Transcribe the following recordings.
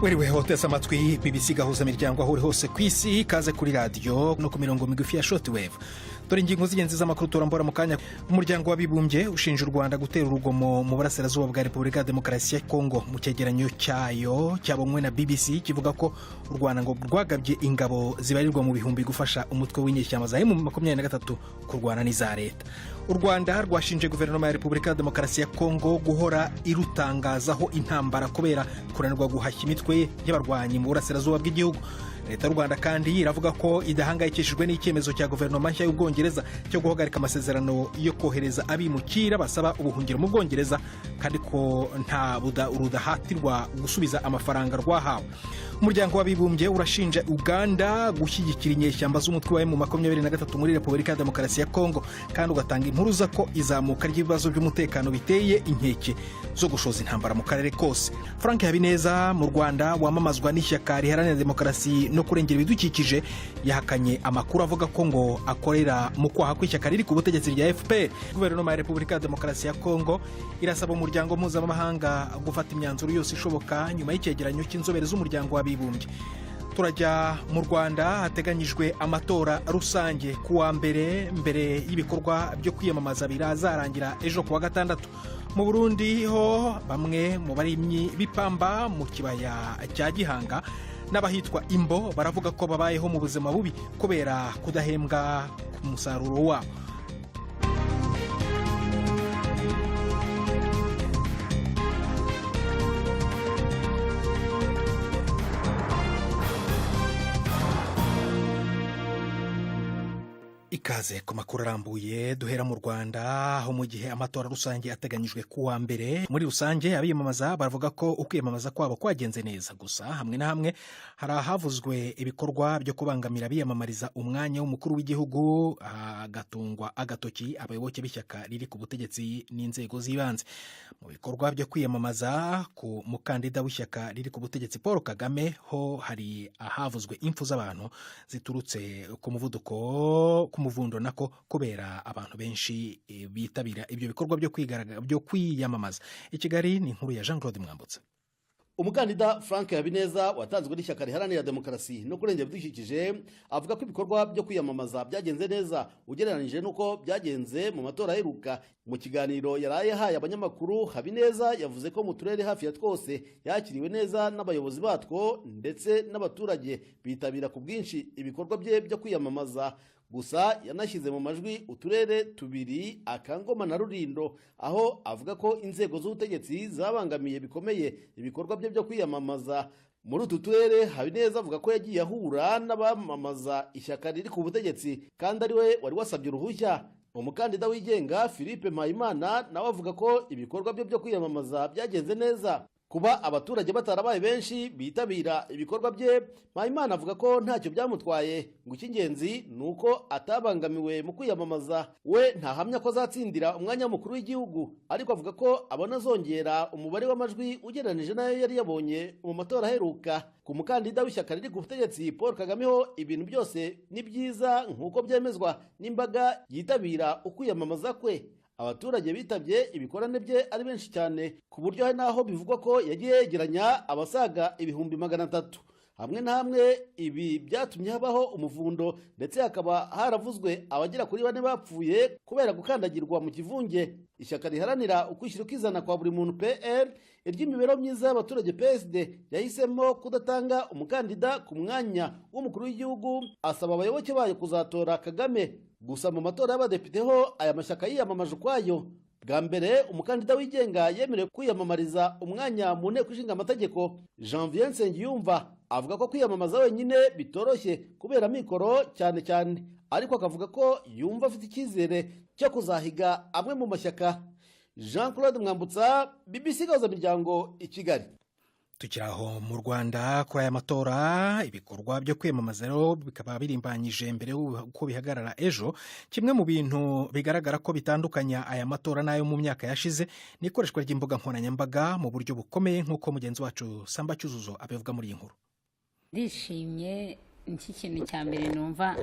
Wiriwe hoteza amatwi BBC gahuza miryango aho uri hose ku isi kaze kuri radio no ku mirongo migufi ya shortwave. Dore ingingo z'ingenzi z'amakuru turambora mu kanya. Umuryango w'abibumbye ushinja u Rwanda gutera urugomo mu burasirazuba bwa Repubulika ya Demokarasi ya Kongo. Mu cyegeranyo cyayo cyabonywe na BBC kivuga ko u Rwanda ngo rwagabye ingabo zibarirwa mu bihumbi gufasha umutwe w'inyeshyamba za M23 kurwana n'iza leta. U Rwanda rwashinje guverinoma ya Repubulika ya Demokarasi ya Kongo guhora irutangazaho intambara kubera kuranirwa guhashya imitwe y'abarwanyi mu burasirazuba bw'igihugu. Leta y'u Rwanda kandi iravuga ko idahangayikishijwe n'icyemezo cya guverinoma nshya y'Ubwongereza cyo guhagarika amasezerano yo kohereza abimukira basaba ubuhungiro mu Bwongereza kandi ko nta rudahatirwa gusubiza amafaranga rwahawe. Umuryango w'abibumbye urashinja Uganda gushyigikira inyeshyamba z'umutwe wa M23 muri Repubulika ya Demokarasi ya Kongo kandi ugatanga impuruza ko izamuka ry'ibibazo by'umutekano biteye inkeke zo gushoza intambara mu karere kose. Frank Habineza mu Rwanda wamamazwa n'ishyaka riharanira demokarasi no kurengera ibidukikije yahakanye amakuru avuga ko ngo akorera mu kwaha kw'ishyaka riri ku butegetsi rya FPR. Guverinoma ya Repubulika ya Demokarasi ya Kongo irasaba umuryango mpuzamahanga gufata imyanzuro yose ishoboka nyuma y'icyegeranyo cy'inzobere z'umuryango w'abibumbye. Turajya mu Rwanda hateganyijwe amatora rusange kuwa mbere y'ibikorwa byo kwiyamamaza birazarangira ejo kuwa gatandatu. Mu Burundi ho bamwe mu barimyi bipamba mu kibaya cya Gihanga n'abahitwa Imbo baravuga ko babayeho mu buzima bubi kubera kudahembwa ku musaruro wabo. Ikaze ku makuru arambuye duhera mu Rwanda aho mu gihe amatora rusange ateganyijwe kuwa mbere. Muri rusange abiyamamaza baravuga ko ukwiyamamaza kwabo kwagenze neza, gusa hamwe na hamwe hari ahavuzwe ibikorwa byo kubangamira biyamamariza umwanya w'umukuru w'igihugu, agatungwa agatoki abayoboke b'ishyaka riri ku butegetsi n'inzego z'ibanze. Mu bikorwa byo kwiyamamaza ku mukandida w'ishyaka riri ku butegetsi Paul Kagame ho hari ahavuzwe impfu z'abantu ziturutse ku muvuduko muvundo nako kubera abantu benshi bitabira ibyo bikorwa byo kwiyamamaza. I Kigali ni inkuru ya Jean-Claude Mwambutsa. Umukandida Frank Habineza watanzwe n'ishyaka riharanira demokarasi no kurengera ibidukikije avuga ko ibikorwa byo kwiyamamaza byagenze neza ugereranije nuko byagenze mu matora aheruka. Mu kiganiro yaraye haye abanyamakuru, Habineza yavuze ko mu turere hafi ya twose yakiriwe neza n'abayobozi batwo ndetse n'abaturage bitabira ku bwinshi ibikorwa bye byo kwiyamamaza. Gusa yanashyize mu majwi uturere tubiri, Akangoma na Rulindo, aho avuga ko inzego z'ubutegetsi zabangamiye bikomeye ibikorwa bye byo kwiyamamaza. Muri utu turere Habineza avuga ko yagiye ahura n'abamamaza ishyaka riri ku butegetsi kandi ari we wari wasabye uruhushya. Umukandida wigenga Philippe Mpayimana nawe avuga ko ibikorwa bye byo kwiyamamaza byagenze neza. Kuba abaturage batarabaye benshi bitabira ibikorwa bye, Mpayimana avuga ko ntacyo byamutwaye, ngo icy'ingenzi nuko atabangamiwe mu kwiyamamaza. We ntahamya ko azatsindira umwanya mukuru w'igihugu, ariko avuga ko abona zongera umubare w'amajwi ugereranije nayo yari yabonye mu matora aheruka. Ku mukandida w'ishyaka riri ku butegetsi Paul Kagame ho ibintu byose ni byiza nk'uko byemezwa n'imbaga yitabira ukwiyamamaza kwe. Abaturage bitabye ibikorane bye ari benshi cyane ku buryo hari naho bivugwa ko yagiye yegeranya abasaga ibihumbi 300. Hamwe na hamwe ibi byatumye habaho umuvundo ndetse hakaba haravuzwe abagera kuri 4 bapfuye kubera gukandagirwa mu kivunge. Ishyaka riharanira ukwishyira ukizana kwa buri muntu PR iry'imibereho myiza y'abaturage PSD yahisemo kudatanga umukandida ku mwanya w'umukuru w'igihugu, asaba abayoboke bayo kuzatora Kagame. Gusa mu matora y'abadepite ho aya mashyaka yiyamamaje ukwayo. Bwa mbere umukandida wigenga yemerewe kwiyamamariza umwanya mu nteko ishinga amategeko, Janvier Nsengiyumva, avuga ko kwiyamamaza wenyine bitoroshye kubera mikoro cyane, ariko akavuga ko yumva afite icyizere cyo kuzahiga amwe mu mashyaka. Jean-Claude Mwambutsa, BBC gahuza miryango, i Kigali. Tukiraho mu Rwanda kuri aya matora ibikorwa byo kwiyamamaza rero bikaba birimbanyije mbere uko bihagarara ejo. Kimwe mu bintu bigaragara ko bitandukanya aya matora nayo mu myaka yashize ni ikoreshwa ry'imbuga nkoranyambaga mu buryo bukomeye nk'uko mugenzi wacu Samba Cyuzuzo abivuga muri iyi nkuru. Ndishimye, iki kintu cya mbere numva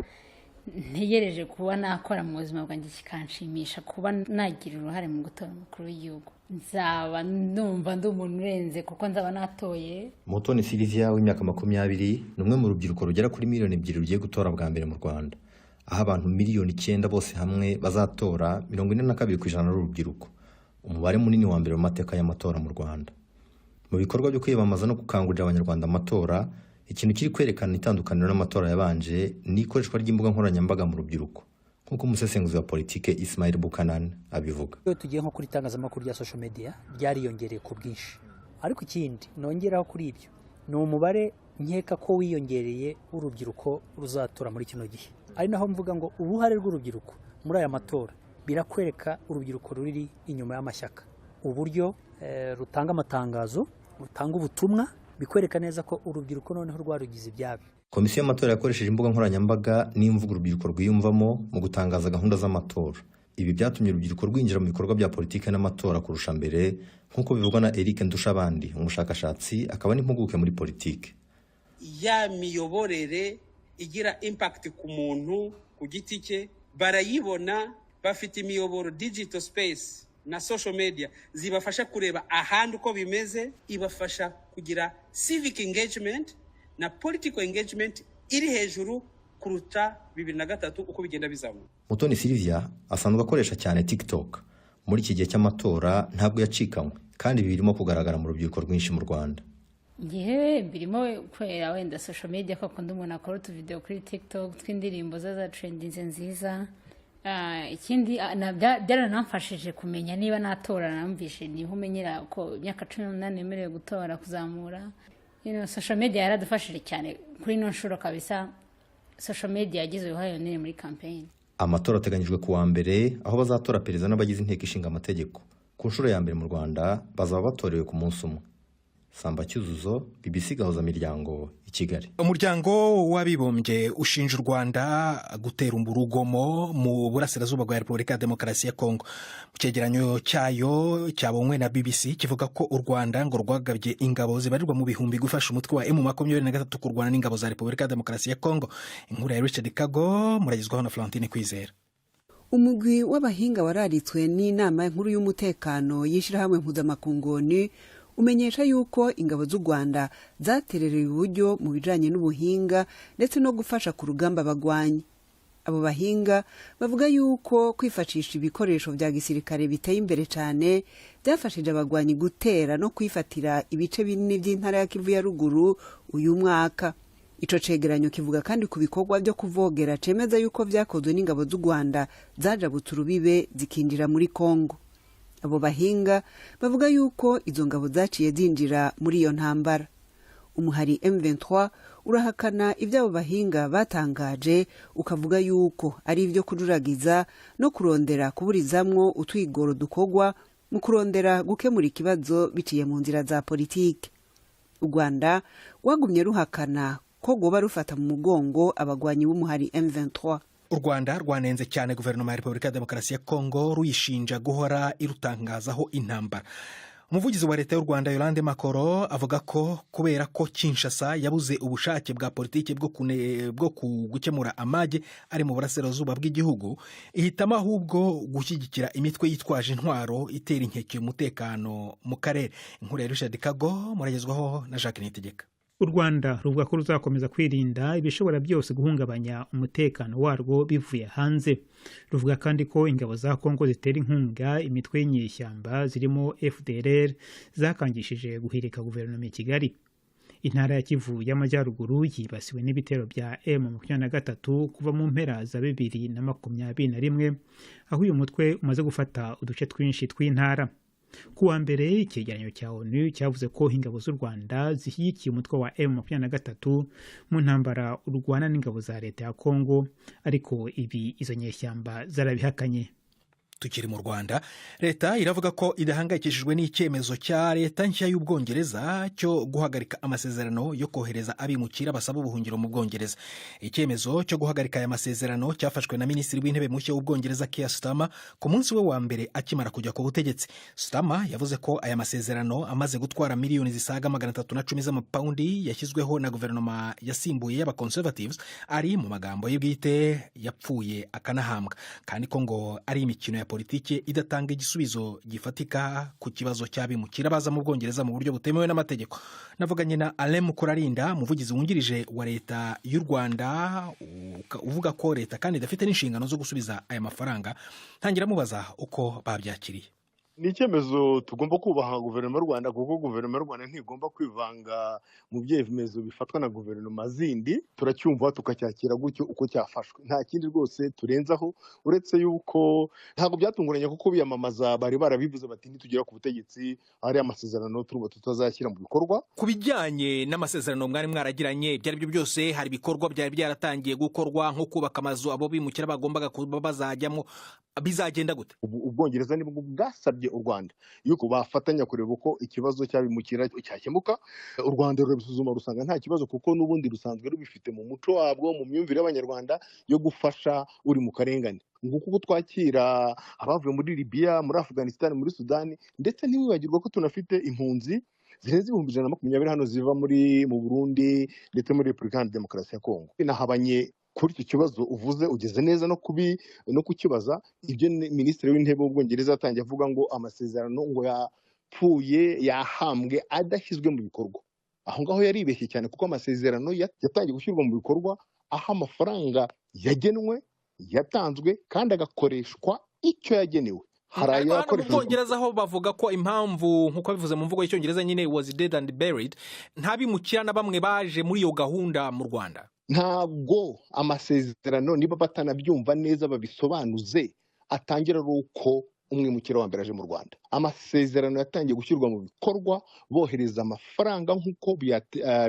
ntegereje kuba nakora mu buzima bwanjye kikanshimisha kuba nagira uruhare mu gutora umukuru w'igihugu. Nzaba numva ndi umuntu urenze kuko nzaba natoye. Mutoni Sylvia w'imyaka 20 ni umwe mu rubyiruko rugera kuri miliyoni 2 rugiye gutora bwa mbere mu Rwanda, aho abantu miliyoni 9 bose hamwe bazatora 42% n'urubyiruko, umubare munini wa mbere mu mateka y'amatora mu Rwanda. Mu bikorwa byo kwiyamamaza no gukangurira abanyarwanda amatora, ikintu kiri kwerekana itandukaniro n'amatora yabanje ni ikoreshwa ry'imbuga nkoranyambaga mu rubyiruko, nk'uko umusesenguzi wa politike Ismail Buchanan abivuga. Iyo tugiye nko kuri itangazamakuru rya social media ryariyongereye ku bwinshi, ariko ikindi nongeraho kuri ibyo ni umubare nkeka ko wiyongereye w'urubyiruko ruzatora muri kino gihe. Ari naho mvuga ngo uruhare rw'urubyiruko muri aya matora birakwereka urubyiruko ruri inyuma y'amashyaka, uburyo rutanga amatangazo, rutanga ubutumwa, bikwereka neza ko urubyiruko noneho rwarugize ibyabo. Komisiyo y'amatora yakoresheje imbuga nkoranyambaga n'imvugo urubyiruko rwiyumvamo mu gutangaza gahunda z'amatora. Ibi byatumye urubyiruko rwinjira mu bikorwa bya politike n'amatora kurusha mbere, nk'uko bivugwa na Eric Ndushabandi, umushakashatsi akaba n'impuguke muri politike. Ya miyoborere igira impact ku muntu ku giti cye barayibona, bafite imiyoboro digital space na social media zibafasha kureba ahandi uko bimeze, ibafasha kugira civic engagement na political engagement iri hejuru kuruta 2003 uko bigenda bizamuka. Mutoni Sylvia asanzwe akoresha cyane TikTok. Muri iki gihe cy'amatora ntabwo yacikanywe, kandi birimo kugaragara mu rubyiruko rwinshi mu Rwanda. Ngewe birimo kwera wenda social media ko akunda umuntu akora utuvideo kuri TikTok tw'indirimbo za trendinze nziza. Ikindi byaranamfashije kumenya niba natora, namvishe niho umenyera ko imyaka 18 yemerewe gutora kuzamura. Social media yaradufashije cyane kuri no nshuro kabisa. Social media yagize uruhare runini muri campaign. Amatora ateganyijwe kuwa mbere, aho bazatora perezida n'abagize inteko ishinga amategeko. Ku nshuro ya mbere mu Rwanda bazaba batorewe ku munsi umwe. Samba Cyuzuzo, BBC Gahuza Miryango, i Kigali. Umuryango w'abibumbye ushinja u Rwanda gutera urugomo mu burasirazuba bwa Repubulika ya Demokarasi ya Kongo. Mu cyegeranyo cyayo cyabonywe na BBC kivuga ko u Rwanda ngo rwagabye ingabo zibarirwa mu bihumbi gufasha umutwe wa M23 kurwana n'ingabo za Repubulika ya Demokarasi ya Kongo. Inkuru ya Richard Kago muragizwaho na Florentine Kwizera. Umugwi w'abahinga wararitswe n'inama nkuru y'umutekano yishirahamwe mpuzamakungoni umenyesha yuko ingabo z'u Rwanda zaterereye uburyo mu bijanye n'ubuhinga ndetse no gufasha ku rugamba bagwanye. Abo bahinga bavuga yuko kwifashisha ibikoresho vya gisirikare biteye imbere cyane byafashije abagwanyi gutera no kwifatira ibice binini by'intara ya Kivu ya ruguru uyu mwaka. Ico cegeranyo kivuga kandi ku bikorwa byo kuvogera cemeza yuko vyakozwe n'ingabo z'u Rwanda zajabutse urubibe zikindira muri Kongo. Abo bahinga bavuga yuko izo ngabo zaciye zinjira muri iyo ntambara. Umuhari M23 urahakana ibyabo bahinga batangaje, ukavuga yuko ari ibyo kuduragiza no kurondera kuburizamwo utwigoro dukogwa mu kurondera gukemura ikibazo biciye mu nzira za politike. U Rwanda rwagumye ruhakana ko goba rufata mu mugongo abagwanyi b'umuhari M23. U Rwanda rwanenze cyane guverinoma ya Repubulika ya Demokarasi ya Kongo ruyishinja guhora irutangazaho intambara. Umuvugizi wa leta y'u Rwanda Yolande Makoro avuga ko kubera ko Kinshasa yabuze ubushake bwa politike bwo gukemura amage ari mu burasirazuba bw'igihugu, ihitamo ahubwo gushyigikira imitwe yitwaje intwaro itera inkeke umutekano mu karere. Inkuru ya Richard Kago muragezwaho na Jacques Nitegeka. U Rwanda ruvuga ko ruzakomeza kwirinda ibishobora byose guhungabanya umutekano warwo bivuye hanze. Ruvuga kandi ko ingabo za Kongo zitera inkunga imitwe y'inyeshyamba zirimo FDLR zakangishije guhirika guverinoma ya Kigali. Intara ya Kivu y'Amajyaruguru yibasiwe n'ibitero bya M23 kuva mu mpera za 2021, aho uyu mutwe umaze gufata uduce twinshi tw'intara. Kuwa mbere icyegeranyo cya ONU cyavuze ko ingabo z'u Rwanda zishyigikiye umutwe wa M23 mu ntambara urwana n'ingabo za leta ya Kongo, ariko izo nyeshyamba zarabihakanye. Tukiri mu Rwanda, leta iravuga ko idahangayikishijwe n'icyemezo cya leta nshya y'Ubwongereza cyo guhagarika amasezerano yo kohereza abimukira basaba ubuhungiro mu Bwongereza. Icyemezo cyo guhagarika aya masezerano cyafashwe na Minisitiri w'Intebe mushya w'Ubwongereza Keir Starmer ku munsi we wa mbere akimara kujya ku butegetsi. Starmer yavuze ko aya masezerano amaze gutwara miliyoni zisaga 310 z'amapawundi yashyizweho na guverinoma yasimbuye y'aba-Conservatives ari mu magambo y'ubwite yapfuye akanahambwa, kandi ko ngo ari imikino ya politiki idatanga igisubizo gifatika ku kibazo cy'abimukira baza mu Bwongereza mu buryo butemewe n'amategeko. Navuganye na Alain Mukurarinda, umuvugizi wungirije wa leta y'u Rwanda, uvuga ko leta kandi idafite n'inshingano zo gusubiza aya mafaranga. Ntangira mubaza uko babyakiriye. Ni icyemezo tugomba kubaha guverinoma y'u Rwanda, kuko guverinoma y'u Rwanda ntigomba kwivanga mu byemezo bifatwa na guverinoma zindi. Turacyumva tukacyakira gutyo uko cyafashwe, nta kindi rwose turenzaho, uretse yuko ntabwo byatunguranye kuko biyamamaza bari barabivuze bati nitugera ku butegetsi hari amasezerano turumva tutazashyira mu bikorwa. Ku bijyanye n'amasezerano mwari mwaragiranye, byari byo byose hari ibikorwa byari byaratangiye gukorwa nko kubaka amazu abo bimukira bagombaga kuba bazajyamo, bizagenda gute? Ubwongereza nibwo bwasabye u Rwanda yuko bafatanya kureba uko ikibazo cy'abimukira cyakemuka. U Rwanda rurabisuzuma rusanga nta kibazo, kuko n'ubundi rusanzwe rubifite mu muco wabwo, mu myumvire y'Abanyarwanda yo gufasha uri mu karengane, nguko twakira abavuye muri Libya, muri Afghanistan, muri Sudani, ndetse ntiwibagirwa ko tunafite impunzi zirenze 120 hano ziva mu Burundi ndetse muri Repubulika Iharanira Demokarasi ya Kongo. Nahabanye kuri icyo kibazo uvuze, ugeze neza no kukibaza. Ibyo Minisitiri w'Intebe w'Ubwongereza yatangiye avuga ngo amasezerano ngo yapfuye yahambwe adashyizwe mu bikorwa. Aho ngaho yaribeshye cyane, kuko amasezerano yatangiye gushyirwa mu bikorwa aho amafaranga yagenwe, yatanzwe kandi agakoreshwa icyo yagenewe. Hano mu Bwongereza ho bavuga ko impamvu nk'uko bivuze mu mvugo y'Icyongereza nyine was dead and buried, nta bimukira na bamwe baje muri iyo gahunda mu Rwanda. Ntabwo amasezerano niba batanabyumva neza babisobanuze, atangira ari uko umwimukira wa mbere aje mu Rwanda. Amasezerano yatangiye gushyirwa mu bikorwa bohereza amafaranga nk'uko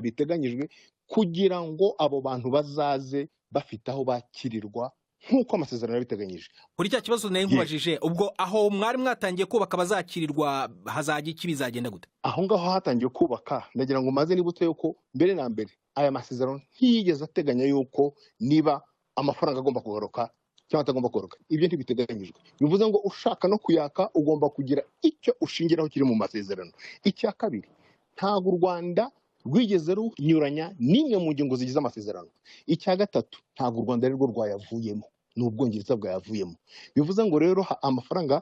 biteganyijwe, kugira ngo abo bantu bazaze bafite aho bakirirwa nk'uko amasezerano yabiteganyije. Kuri cya kibazo nayo nkubajije, ubwo aho mwari mwatangiye kubaka bazakirirwa hazajya iki, bizagenda gute? Aho ngaho hatangiye kubaka, ndagira ngo maze nibutse yuko mbere na mbere aya masezerano ntiyigeze ateganya yuko niba amafaranga agomba kugaruka cyangwa atagomba kugaruka. Ibyo ntibiteganyijwe. Bivuze ngo ushaka no kuyaka ugomba kugira icyo ushingiraho kiri mu masezerano. Icya kabiri, ntabwo u Rwanda rwigeze runyuranya n'imwe mu ngingo zigize amasezerano. Icya gatatu, ntabwo u Rwanda ari rwo rwayavuyemo, ni Ubwongereza bwayavuyemo. Bivuze ngo rero amafaranga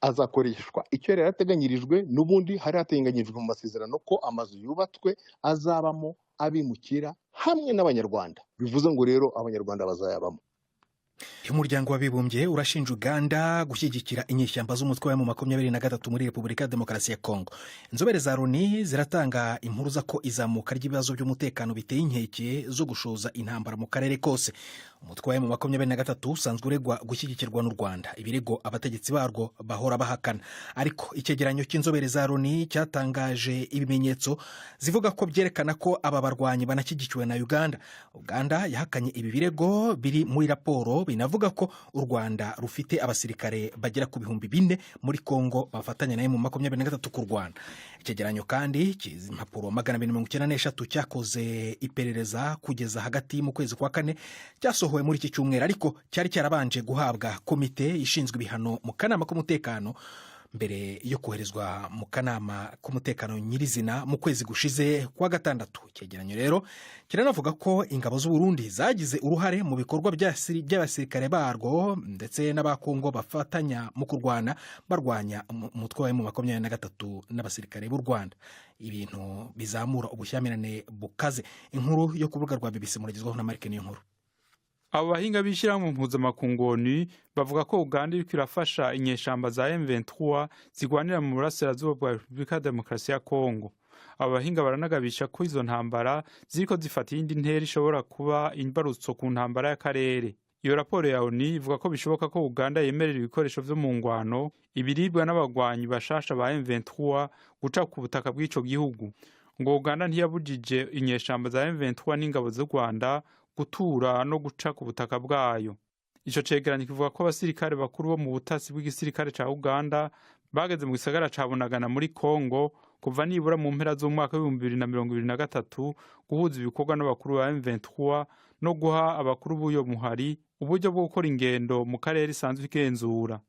azakoreshwa icyo yari yarateganyirijwe, n'ubundi hari hateganyijwe mu masezerano ko amazu yubatswe azabamo abimukira hamwe n'Abanyarwanda. Bivuze ngo rero Abanyarwanda bazayabamo. Umuryango w'Abibumbye urashinja Uganda gushyigikira inyeshyamba z'umutwe wa M23 muri Repubulika ya Demokarasi ya Kongo. Inzobere za Loni ziratanga impuruza ko izamuka ry'ibibazo by'umutekano biteye inkeke zo gushoza intambara mu karere kose. Umutwe wa M23 usanzwe uregwa gushyigikirwa n'u Rwanda, ibirego abategetsi barwo bahora bahakana. Ariko icyegeranyo cy'inzobere za Loni cyatangaje ibimenyetso zivuga ko byerekana ko aba barwanyi banashyigikiwe na Uganda. Uganda yahakanye ibi birego biri muri raporo binavuga ko u Rwanda rufite abasirikare bagera ku 4,000 muri Kongo bafatanya na M23 kurwana. Icyegeranyo kandi impapuro 293 cyakoze iperereza kugeza hagati mu kwezi kwa kane cyasohowe muri iki cyumweru, ariko cyari cyarabanje guhabwa komite ishinzwe ibihano mu kanama k'umutekano mbere yo koherezwa mu kanama k'umutekano nyirizina mu kwezi gushize kwa gatandatu. Icyegeranyo rero kiranavuga ko ingabo z'u Burundi zagize uruhare mu bikorwa by'abasirikare barwo ndetse n'abakongo bafatanya mu barwanya umutwe wa M23 n'abasirikare b'u Rwanda. Ibintu bizamura ubushyamirane bukaze. Inkuru yo ku rubuga rwa BBC muragezwaho na Mark Niyonkuru. Abo bahinga b'ishyirahamwe mpuzamakungu bavuga ko Uganda iriko irafasha inyeshamba za M23 zigwanira mu burasirazuba bwa Repubulika ya Demokarasi ya Kongo. Abo bahinga baranagabisha ko izo ntambara ziriko zifata iyindi ntera ishobora kuba imbarutso ku ntambara y'akarere. Iyo raporo ya ONU ivuga ko bishoboka ko Uganda yemerera ibikoresho vyo mu ngwano, ibiribwa n'abagwanyi bashasha ba M23 guca ku butaka bw'ico gihugu. Ngo Uganda ntiyabujije inyeshamba za M23 n'ingabo z'u Rwanda gutura no guca ku butaka bwayo. ico cegeranyo kivuga ko abasirikare bakuru bo mu butasi bw'igisirikare ca Uganda bageze mu gisagara ca Bunagana muri Kongo kuva nibura mu mpera z'umwaka w'2023 guhuza ibikorwa n'abakuru ba M23 no guha abakuru b'uyo muhari uburyo bwo gukora ingendo mu karere isanzwe igenzura.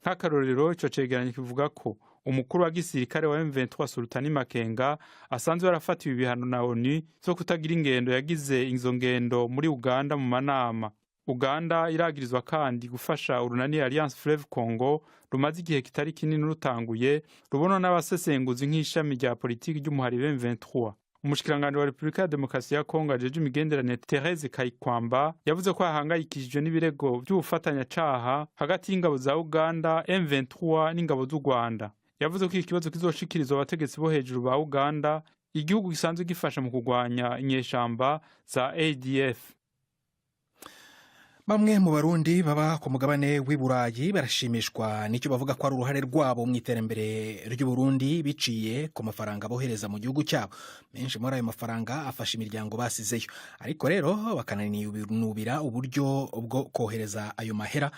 Nk'akarorero ico cegeranyo kivuga ko umukuru wa gisirikare wa M23 Sultani Makenga asanzwe yarafatiwe ibihano na ONU zo kutagira ingendo yagize izo ngendo muri Uganda mu manama. Uganda iragirizwa kandi gufasha urunani Alliance Fleuve Congo rumaze igihe kitari kinini rutanguye rubona n'abasesenguzi nk'ishami rya politiki ry'umuhari M23. Umushikiranganje wa Republika ya Demokarasi ya Kongo ajeje imigenderanire Therese Kayikwamba yavuze ko ahangayikishijwe n'ibirego by'ubufatanyacaha hagati y'ingabo za Uganda, M23 n'ingabo z'u Rwanda. Yavuze ko iki kibazo kizoshikirizwa abategetsi bo hejuru ba Uganda, igihugu gisanzwe gifasha mu kurwanya inyeshamba za ADF. Bamwe mu Barundi baba ku mugabane w'i Burayi barashimishwa n'icyo bavuga ko ari uruhare rwabo mu iterambere ry'u Burundi biciye ku mafaranga bohereza mu gihugu cyabo. Menshi muri ayo mafaranga afasha imiryango basizeyo, ariko rero bakananubira uburyo bwo kohereza ayo mahera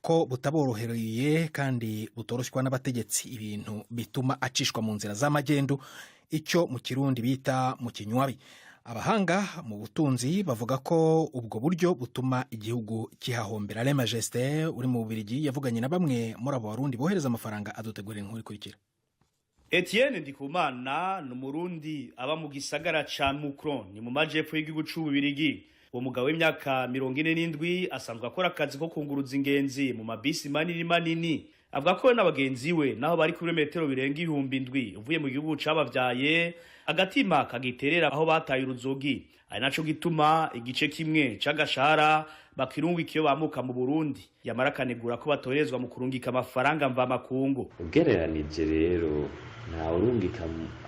ko butaborohereye kandi butoroshywa n'abategetsi, ibintu bituma acishwa mu nzira z'amagendu, icyo mu Kirundi bita mu kinywabi. Abahanga mu butunzi bavuga ko ubwo buryo butuma igihugu kihahombera. Le Majesté uri mu Bubiligi yavuganye na bamwe muri abo Barundi bohereza amafaranga, adutegurira inkuru ikurikira. Etienne Ndikumana ni Umurundi aba mu gisagara ca Mukron ni mu majepfo y'igihugu c'u Bubiligi. Uwo mugabo w'imyaka 47 asanzwe akora akazi ko kunguruza ingenzi mu mabisi manini. Avuga ko n'abagenzi we naho bari kuri metero birenga 7,000 uvuye mu gihugu cabavyaye agatima kagiterera aho bataye uruzogi, ari naco gituma igice kimwe c'agashara bakirungikiyo bamuka mu Burundi yamara kanegura ko batorezwa mu kurungika amafaranga mva makungu. Ugereranije rero nta urungika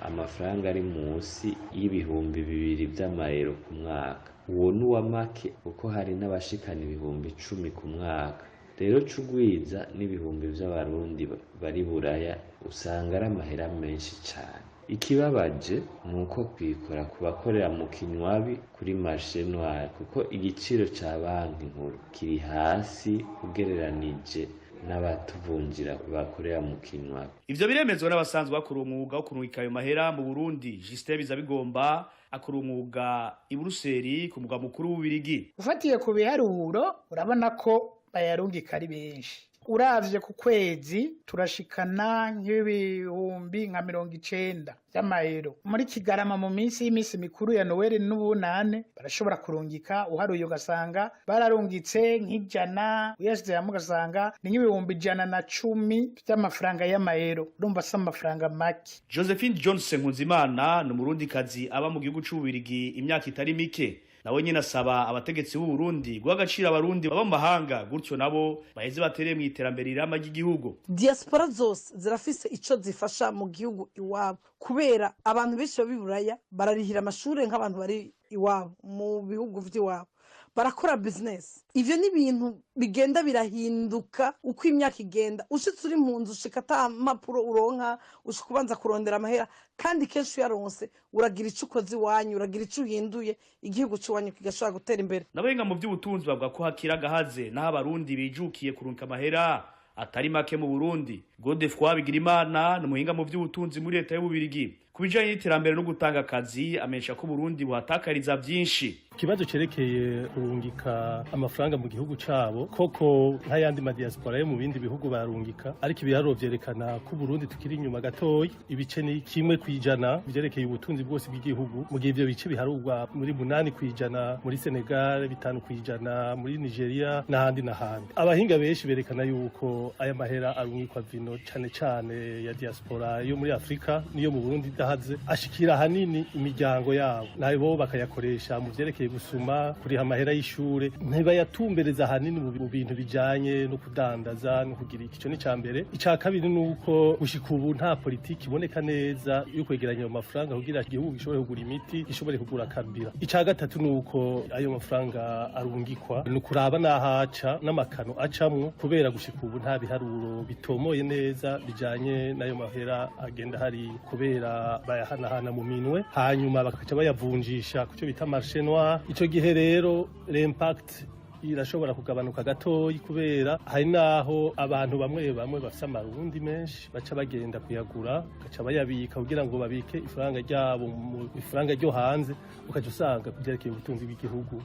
amafaranga ari munsi y'ibihumbi 2 by'amayero ku mwaka, uwo nuwa make uko hari n'abashikana ibihumbi 10 ku mwaka. Rero cugwiza n'ibihumbi by'abarundi bari Buraya usanga ari amahera menshi cyane. Ikibabaje nuko kwikora kubakorera mu kinywabi kuri marché noir kuko igiciro ca banki nkuru kiri hasi ugereranije n'abatuvunjira bakorera mu kinywabi. Ivyo biremezwa n'abasanzwe bakora umwuga wo kurungika ayo mahera mu Burundi. Justin Bizabigomba akora umwuga i Buruseli ku mugwa mukuru w'Ububirigi. Ufatiye ku biharuro urabona ko bayarungika ari benshi. Uravye ku kwezi turashikana nk'ibihumbi nka 90 by'amayero. Muri Kigarama mu minsi y'imisi mikuru ya Noel n'ubunane barashobora kurungika, uharuye ugasanga bararungitse nk'ijana, uyasize hamwe ugasanga ni nk'ibihumbi 110 by'amafaranga y'amayero. Urumva se amafaranga make. Josephine Johnson Nkunzimana ni Umurundikazi aba mu gihugu c'Ububirigi imyaka itari mike. Nawe nyine asaba abategetsi b'u Burundi guha agaciro abarundi baba mu mahanga gutyo nabo baheze batere mu iterambere irama ry'igihugu. Diaspora zose zirafise ico zifasha mu gihugu iwabo, kubera abantu benshi b'Iburaya bararihira amashure nk'abantu bari iwabo mu bihugu vy'iwabo, barakora business. Ivyo ni ibintu bigenda birahinduka uko imyaka igenda. Ushitse uri mu nzu ushika ata mapuro uronka, ushika ubanza kurondera amahera, kandi kenshi yaronse uragira ico ukoze iwanyu, uragira ico uhinduye, igihugu cy'iwanyu kigashobora gutera imbere. Nabenga mu by'ubutunzi bavuga ko hakira gahaze naho abarundi bijukiye kurunka amahera atari make mu Burundi. Godefroid Bigirimana ni umuhinga mu by'ubutunzi muri leta y'Ububirigi. Kubijanye n'iterambere no gutanga akazi amesha ko Burundi buhatakariza byinshi. Kibazo cerekeye kurungika amafaranga mu gihugu cabo koko nk'ayandi ma diaspora yo mu bindi bihugu barungika, ariko ibiharuro vyerekana ko Burundi tukiri inyuma gatoyi, ibice ni 1% vyerekeye ubutunzi bwose bw'igihugu, mu gihe ivyo bice biharurwa muri 8% muri Senegal, 5% muri Nigeria n'ahandi n'ahandi. Abahinga benshi berekana yuko aya mahera arungikwa vino cane ya diaspora yo muri Afrika niyo mu Burundi dahaze ashikira hanini imiryango yabo, nabo bakayakoresha mu vyerekeye gusuma, kuriha amahera y'ishure, ntibayatumbereza hanini mu bintu bijanye no kudandaza no kugira ico ni cambere. Ica kabiri nuko gushika ubu nta politiki iboneka neza yo kwegeranya ayo mafaranga kugira igihugu gishobore kugura imiti, gishobore kugura kabira. Ica gatatu nuko ayo mafaranga arungikwa no kuraba nahaca n'amakano acamwo, kubera gushika ubu nta biharuro bitomoye neza bijanye n'ayo mahera agenda hari, kubera bayahanahana mu minwe hanyuma bakaca bayavunjisha kuco bita marché noir. Ico gihe rero l'impact irashobora kugabanuka gatoyi kubera hari naho abantu bamwe bamwe bafite amarundi menshi baca bagenda kuyagura gaca bayabika kugira ngo babike ifaranga ryabo mu ifaranga ryo hanze ukaca usanga kubyerekeye ubutunzi bw'igihugu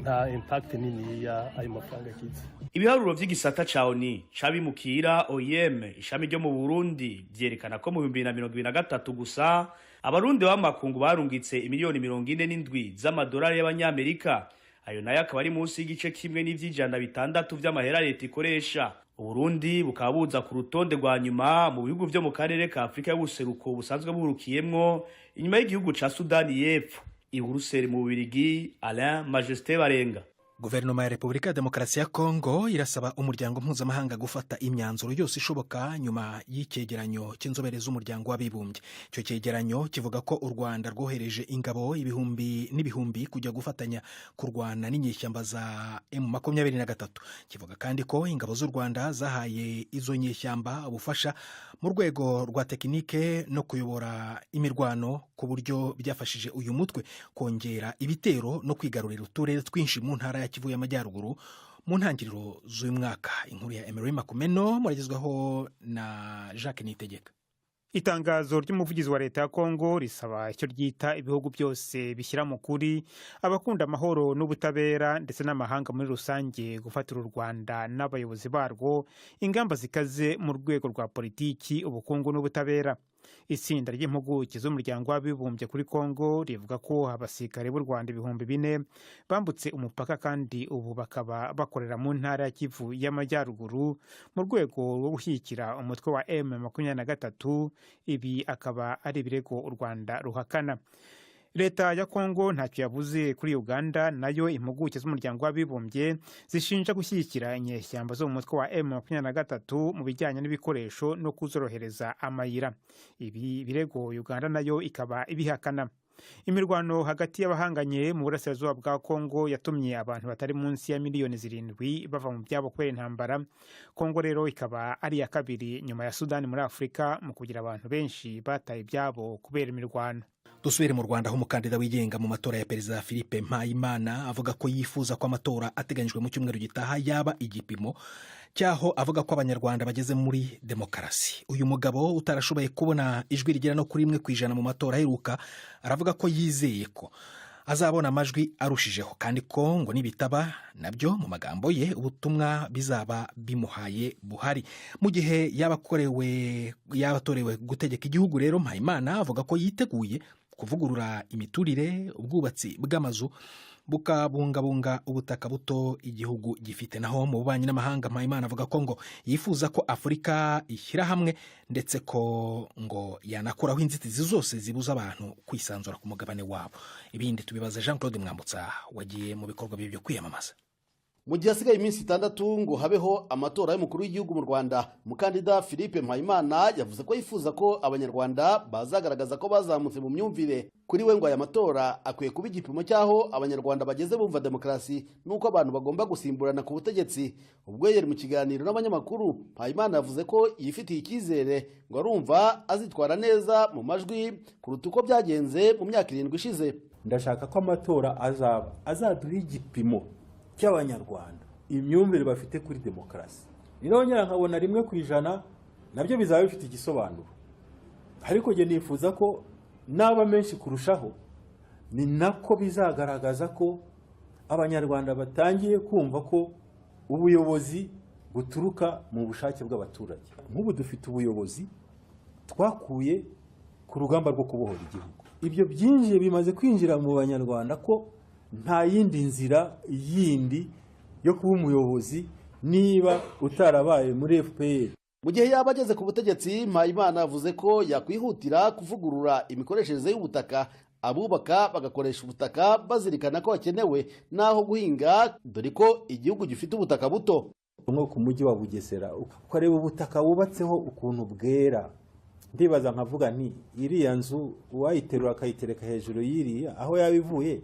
nta impact nini ya ayo mafaranga kiza. Ibiharuro vy'igisata ca ONU cabimukira OIM ishami ryo mu Burundi vyerekana ko mu 2023 gusa abarundi b'amakungu barungitse imiliyoni 47 z'amadolari y'abanyamerika. Ayo nayo akaba ari munsi y'igice kimwe n'ivy'ijana bitandatu vy'amahera leta ikoresha. Uburundi bukaba buza ku rutonde rwa nyuma mu bihugu vyo mu karere ka Afrika y'ubuseruko busanzwe burukiyemwo inyuma y'igihugu ca Sudani y'Epfo. I Buruseli mu Bubiligi, Alain Majesté Barenga. Guverinoma ya Repubulika ya Demokarasi ya Kongo irasaba umuryango mpuzamahanga gufata imyanzuro yose ishoboka nyuma y'icyegeranyo cy'inzobere z'umuryango w'abibumbye. Icyo cyegeranyo kivuga ko u Rwanda rwohereje ingabo ibihumbi n'ibihumbi kujya gufatanya kurwana n'inyeshyamba za M23. Kivuga kandi ko ingabo z'u Rwanda zahaye izo nyeshyamba ubufasha mu rwego rwa tekinike no kuyobora imirwano ku buryo byafashije uyu mutwe kongera ibitero no kwigarurira uturere twinshi mu ntara ya Kivu y'Amajyaruguru mu ntangiriro z'uyu mwaka. Inkuru ya Emery Makumeno muragezwaho na Jacques Nitegeka. Itangazo ry'umuvugizi wa leta ya Kongo risaba icyo ryita ibihugu byose bishyira mu kuri abakunda amahoro n'ubutabera ndetse n'amahanga muri rusange gufatira u Rwanda n'abayobozi barwo ingamba zikaze mu rwego rwa politiki, ubukungu n'ubutabera. Itsinda ry'impuguke z'umuryango w'abibumbye kuri Kongo rivuga ko abasirikare b'u Rwanda 4,000 bambutse umupaka kandi ubu bakaba bakorera mu ntara ya Kivu y'Amajyaruguru mu rwego rwo gushyigikira umutwe wa M23. Ibi akaba ari ibirego u Rwanda ruhakana. Leta ya Kongo ntacyo yavuze kuri Uganda, nayo impuguke z'umuryango w'abibumbye zishinja gushyigikira inyeshyamba zo mu mutwe wa M23 mu bijyanye n'ibikoresho no kuzorohereza amayira. Ibi birego Uganda nayo ikaba ibihakana. Imirwano hagati y'abahanganye mu burasirazuba bwa Kongo yatumye abantu batari munsi ya miliyoni 7 bava mu byabo kubera intambara. Kongo rero ikaba ari ya kabiri nyuma ya Sudani muri Afurika mu kugira abantu benshi bataye ibyabo kubera imirwano. Dusubire mu Rwanda aho umukandida wigenga mu matora ya Perezida Philippe Mpayimana avuga ko yifuza ko amatora ateganyijwe mu cyumweru gitaha yaba igipimo cyaho avuga ko abanyarwanda bageze muri demokarasi. Uyu mugabo utarashoboye kubona ijwi rigera no kuri 1% mu matora aheruka aravuga ko yizeye ko azabona amajwi arushijeho kandi ko ngo nibitaba nabyo mu magambo ye ubutumwa bizaba bimuhaye buhari. Mu gihe yabatorewe gutegeka igihugu rero Mpayimana avuga ko yiteguye kuvugurura imiturire, ubwubatsi bw'amazu bukabungabunga ubutaka buto igihugu gifite. Naho mu bubanyi n'amahanga Mpayimana avuga ko ngo yifuza ko Afurika ishyira hamwe ndetse ko ngo yanakuraho inzitizi zose zibuza abantu kwisanzura ku mugabane wabo. Ibindi tubibaza Jean Claude Mwambutsa wagiye mu bikorwa byo kwiyamamaza. Mu gihe hasigaye iminsi 6 ngo habeho amatora y'umukuru w'igihugu mu Rwanda, umukandida Philippe Mpayimana yavuze ko yifuza ko abanyarwanda bazagaragaza ko bazamutse mu myumvire. Kuri we ngo aya matora akwiye kuba igipimo cyaho abanyarwanda bageze bumva demokarasi nuko abantu bagomba gusimburana ku butegetsi. Ubwo yari mu kiganiro n'abanyamakuru, Mpayimana yavuze ko yifitiye icyizere ngo arumva azitwara neza mu majwi kuruta uko byagenze mu myaka 7 ishize. Ndashaka ko amatora azaduha igipimo cy'abanyarwanda imyumvire bafite kuri demokarasi. Nirongera nkabona 1% nabyo bizaba bifite igisobanuro, ariko je nifuza ko naba menshi kurushaho ni nako bizagaragaza ko abanyarwanda batangiye kumva ko ubuyobozi buturuka mu bushake bw'abaturage. Nk'ubu dufite ubuyobozi twakuye ku rugamba rwo kubohora igihugu. Ibyo byinjiye bimaze kwinjira mu banyarwanda ko nta yindi nzira yindi yo kuba umuyobozi niba utarabaye muri FPR. Mu gihe yaba ageze ku butegetsi, Mpayimana yavuze ko yakwihutira kuvugurura imikoreshereze y'ubutaka, abubaka bagakoresha ubutaka bazirikana ko hakenewe naho guhinga dore ko igihugu gifite ubutaka buto. Nko ku mujyi wa Bugesera ukareba ubutaka wubatseho ukuntu bwera, ndibaza nkavuga nti iriya nzu uwayiterura akayitereka hejuru y'iriya aho yabivuye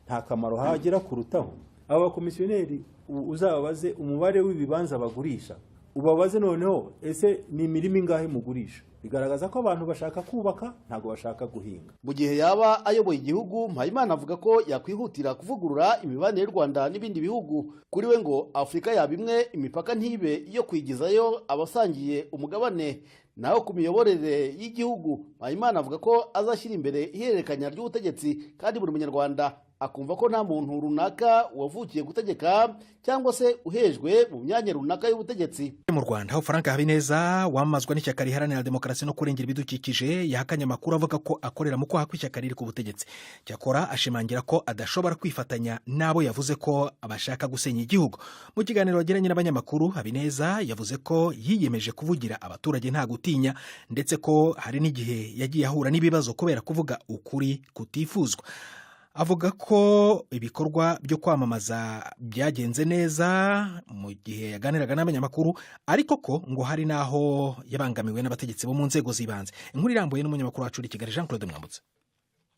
nta kamaro hagira kurutaho. Aba komisiyoneri uzababaze umubare w'ibibanza bagurisha, ubabaze noneho ese ni imirimo ingahe mugurisha. bigaragaza ko abantu bashaka kubaka ntabwo bashaka guhinga. Mu gihe yaba ayoboye igihugu, Mpayimana avuga ko yakwihutira kuvugurura imibanire y'u Rwanda n'ibindi bihugu. Kuri we ngo Afurika yaba imwe, imipaka ntibe iyo kwigizayo abasangiye umugabane. Naho ku miyoborere y'igihugu, Mpayimana avuga ko azashyira imbere ihererekanya ry'ubutegetsi, kandi buri munyarwanda akumva ko nta muntu runaka wavukiye gutegeka cyangwa se uhejwe mu myanya runaka y'ubutegetsi. Mu Rwanda aho Frank Habineza wamazwa n'ishyaka riharanira demokarasi no kurengera ibidukikije yahakanye amakuru avuga ko akorera mu kwaha kw'ishyaka riri ku butegetsi. Cyakora ashimangira ko adashobora kwifatanya n'abo yavuze ko abashaka gusenya igihugu. Mu kiganiro yagiranye n'abanyamakuru, Habineza yavuze ko yiyemeje kuvugira abaturage nta gutinya, ndetse ko hari n'igihe yagiye ahura n'ibibazo kubera kuvuga ukuri kutifuzwa. Avuga ko ibikorwa byo kwamamaza byagenze neza mu gihe yaganiraga n'abanyamakuru, ariko ko ngo hari naho yabangamiwe n'abategetsi bo mu nzego z'ibanze. Inkuru irambuye n'umunyamakuru wacu i Kigali Jean Claude Mwambutse.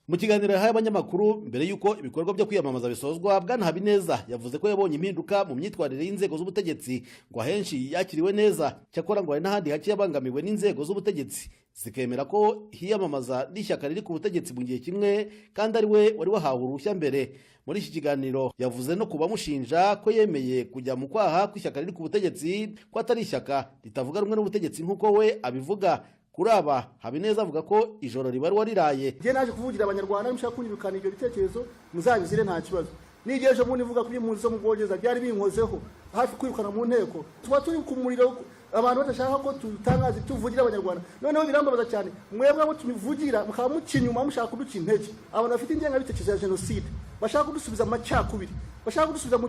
Mu kiganiro yahaye abanyamakuru mbere y'uko ibikorwa byo kwiyamamaza bisozwa, Bwana Habineza yavuze ko yabonye impinduka mu myitwarire y'inzego z'ubutegetsi, ngo ahenshi yakiriwe neza. Cyakora ngo hari n'ahandi hake yabangamiwe n'inzego z'ubutegetsi zikemera ko hiyamamaza n'ishyaka riri ku butegetsi mu gihe kimwe, kandi ari we wari wahawe uruhushya mbere. Muri iki kiganiro yavuze no kubamushinja ko yemeye kujya mu kwaha kw'ishyaka riri ku butegetsi, ko atari ishyaka ritavuga rumwe n'ubutegetsi nk'uko we abivuga. Kuri aba, Habineza avuga ko ijoro riba wariraye. Je naje kuvugira abanyarwanda, mushaka kunyirukana ibyo bitekerezo muzabizire nta kibazo. N'igihe ejo bundi vuga kuri impunzi zo mu Bwongereza byari binkozeho hafi kwirukana mu nteko, tuba turi ku muriro, abantu badashaka ko tutangaza tuvugira abanyarwanda. Noneho birambabaza cyane, mwebwe abo tumivugira mukaba mukinyuma mushaka kuduca intege. Abantu bafite ingengabitekerezo ya jenoside bashaka kudusubiza amacakubiri, bashaka kudusubiza mu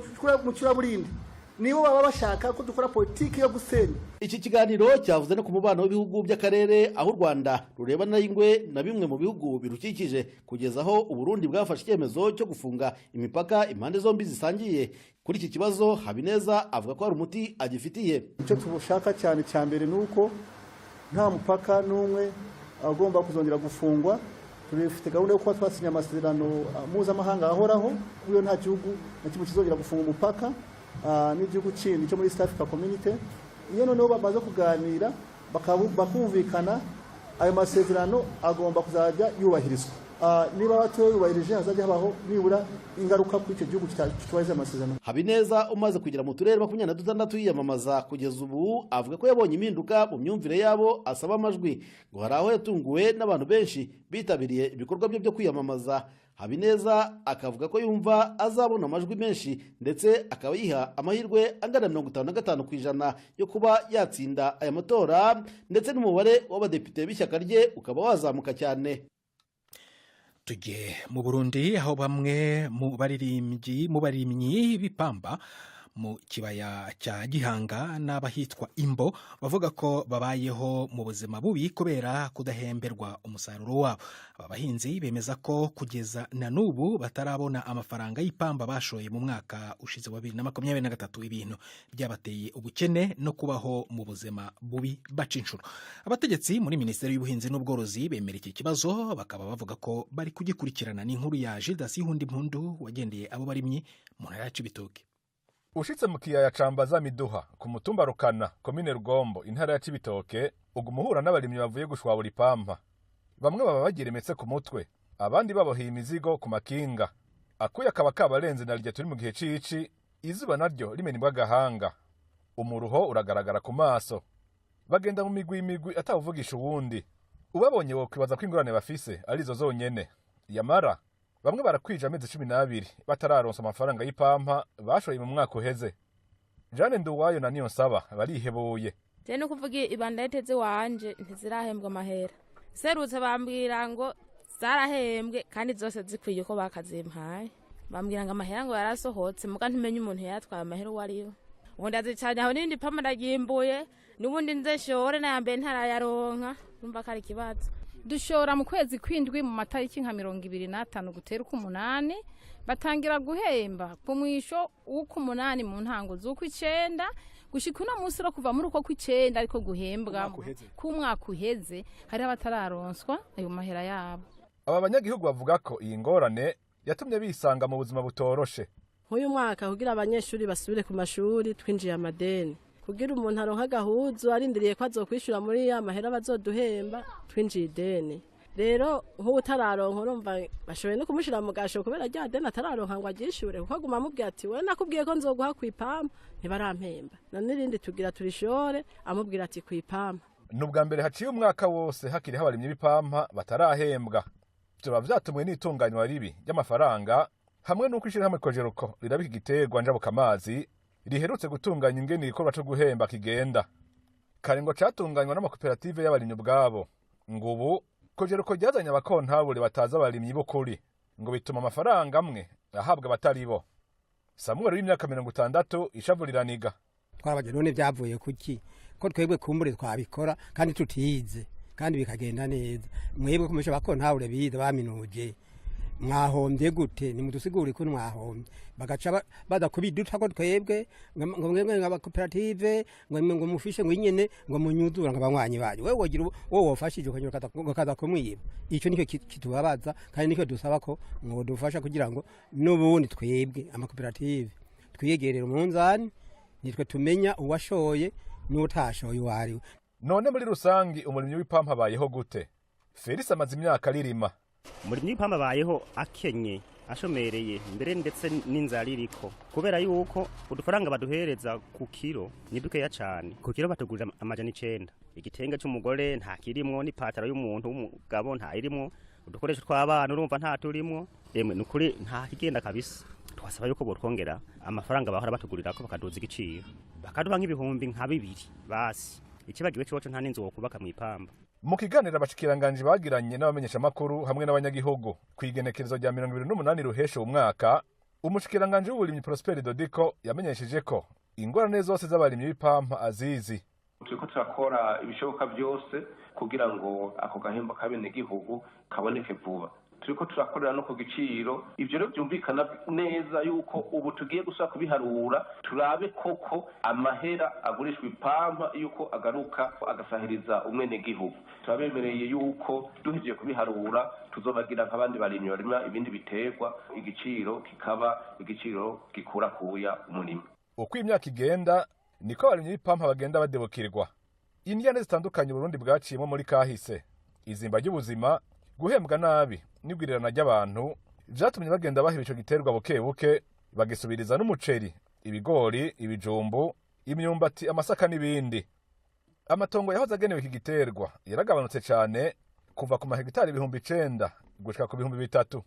curaburindi, nibo baba bashaka ko dukora politiki yo gusenya. Iki kiganiro cyavuze no ku mubano w'ibihugu by'akarere, aho u Rwanda rurebana n'ingwe na bimwe mu bihugu birukikije, kugeza aho u Burundi bwafashe icyemezo cyo gufunga imipaka impande zombi zisangiye. Kuri iki kibazo, Habineza avuga ko hari umuti agifitiye. Icyo tubushaka cyane cya mbere ni uko nta mupaka n'umwe agomba kuzongera gufungwa. Turifite gahunda yo kuba twasinya amasezerano mpuzamahanga ahoraho, kuyo nta gihugu na kimwe kizongera gufunga umupaka n'igihugu kindi cyo muri East Africa Community. Iyo noneho bamaze kuganira bakumvikana, ayo masezerano agomba kuzajya yubahirizwa. Niba batuyubahirije hazajya habaho nibura ingaruka kuri icyo gihugu kitubahiriza amasezerano. Habineza umaze kugera mu turere 26 yiyamamaza kugeza ubu, avuga ko yabonye impinduka mu myumvire yabo asaba amajwi, ngo hari aho yatunguwe n'abantu benshi bitabiriye ibikorwa byo kwiyamamaza. Habineza akavuga ko yumva azabona amajwi menshi, ndetse akaba yiha amahirwe angana 55% yo kuba yatsinda aya matora, ndetse n'umubare w'abadepite b'ishyaka rye ukaba wazamuka cyane. Tujye mu Burundi aho bamwe mu barimyi b'ipamba mu kibaya cya Gihanga n'abahitwa Imbo bavuga ko babayeho mu buzima bubi kubera kudahemberwa umusaruro wabo. Aba bahinzi bemeza ko kugeza na n'ubu batarabona amafaranga y'ipamba bashoye mu mwaka ushize wa 2023, ibintu byabateye ubukene no kubaho mu buzima bubi baca inshuro. Abategetsi muri Minisiteri y'Ubuhinzi n'Ubworozi bemera iki kibazo, bakaba bavuga ko bari kugikurikirana. N'inkuru ya Gildas Ihundimpundu wagendeye abo barimyi mu ntara ya Cibitoke. Ushitse mu kiyaya ca Mbazamiduha ku mutumba Rukana, komine Rugombo, intara ya Cibitoke, ugumuhura n'abarimyi bavuye gushwabura ipampa. Bamwe baba bagiremetse ku mutwe, abandi baboheye imizigo ku makinga. Akuya kaba kabarenze na rya turi mu gihe cici, izuba naryo rimenibwa gahanga. Umuruho uragaragara ku maso. Bagenda mu migwi atavugisha uwundi. Ubabonye wo kwibaza ko ingorane bafise arizo zonyene. Yamara bamwe barakwija amezi 12 batararonsa amafaranga y'ipampa bashoye mu mwaka uheze. Jane Nduwayo na Niyonsaba barihebuye. Je no kuvuga ibanda yeteze wanje ntizirahembwa amahera. Serutse bambwira ngo zarahembwe kandi zose zikwiye ko bakazimpaye. Bambwira ngo amahera ngo yarasohotse, muga ntumenye umuntu yatwaye amahera wariyo. Ubundi azicanye aho n'indi pampa ndagimbuye, n'ubundi nze shore na yambe ntarayaronka, numva kari kibazo. Dushora mu kwezi kwindwi mu matariki nka 25 gutera ku 8, batangira guhemba ku mwisho uko 8 mu ntango z'uko 9 gushika uno munsi ro kuva muri uko ku 9 ariko guhembwa ku mwaka uheze hari abatararonswa ayo mahera yabo. Aba banyagihugu bavuga ko iyi ngorane yatumye bisanga mu buzima butoroshe. Nk'uyu mwaka kugira abanyeshuri basubire ku mashuri twinjiye amadeni kugira umuntu aronka agahuzu arindiriye ko azokwishura muri ya mahera bazoduhemba twinjiye ideni rero nk'ubu utararonka urumva bashoboye no kumushira mu gasho kubera rya deni atararonka ngo aryishure kuko aguma amubwira ati we nakubwiye ko nzoguha kw'ipampa ntibarampemba none irindi tugira turishore amubwira ati kw'ipampa n'ubwa mbere haciye umwaka wose hakiriho abarimyi b'ipampa batarahembwa vyoba vyatumwe n'itunganywa ribi ry'amafaranga hamwe n'uko ishirahamwe Kojeruko rirabika igiterwa njabukamazi riherutse gutunganya ingene igikorwa co guhemba kigenda kare ngo catunganywa n'amakoperative y'abarimyi ubwabo ngo ubu Kojeruko ryazanye abakontabule bataza abarimyi b'ukuri ngo bituma amafaranga amwe ahabwa abatari bo Samuel w'imyaka 60 ishavu riraniga twarabaje none byavuye kuki ko twebwe kumbure twabikora kandi tutize kandi bikagenda neza mwebwe kumusha bakontabule bize baminuje mwahombye gute nimudusigure ko mwahombye bagaca badakubiduta ko twebwe ngo mwebwe nk'abakoperative ngo mufishe ngo nyene ngo munyudura ngo abanywanyi baje wewe wogira wowe wofashije ukanyura kaza kumwiba ico nicyo kitubabaza kandi nicyo dusaba ko ngo dufasha kugira ngo n'ubundi twebwe amakoperative twiyegerera umunzani nitwe tumenya uwashoye n'utashoye wariwe none muri rusangi umurimyi w'ipampa bayeho gute Felix amaze imyaka ririma umurimyi w'ipampa bayeho akenye ashomereye mbere ndetse n'inzara iriko kubera yuko udufaranga baduhereza ku kiro ni dukeya cyane ku kiro batugurira 900 igitenge cy'umugore nta kirimwo n'ipataro y'umuntu w'umugabo nta irimwo udukoresho tw'abana urumva nta turimwo emwe nukuri nta kigenda kabisa twasaba yuko botwongera amafaranga bahora batugurira ko bakaduza igiciro bakaduha nk'ibihumbi nka 2 basi ikibagiwe cyoco nta n'inzu wo kubaka mu ipamba mu kiganiro abashikiranganje bagiranye n'abamenyesha makuru hamwe n'abanyagihugu kwigenekerezo rya 2028 ruhesha umwaka umushikiranganje w'uburimyi Prosper Dodiko yamenyesheje ko ingorane zose z'abarimyi b'ipampa azizi turiko turakora ibishoboka byose kugira ngo ako gahembo kabene gihugu kaboneke vuba turiko turakorera no ku giciro ivyo rero byumvikana neza yuko ubu tugiye gusaba kubiharura turabe koko amahera agurishwa ipampa yuko agaruka agasahiriza umwene gihugu turabemereye yuko duhejeje kubiharura tuzobagira nk'abandi barimyi barima ibindi biterwa igiciro kikaba igiciro gikura kuya umurimo uko imyaka igenda niko abarimyi b'ipampa bagenda badebukirwa indiyane zitandukanye Burundi bwaciyemo muri kahise izimba ry'ubuzima guhembwa nabi n'igwirirana ry'abantu vyatumye bagenda bahiba ico giterwa buke buke bagisubiriza n'umuceri ibigori ibijumbu imyumbati amasaka n'ibindi amatongo yahoze agenewe iki giterwa yaragabanutse cyane kuva ku mahegitari 9,000 gushika ku 3,000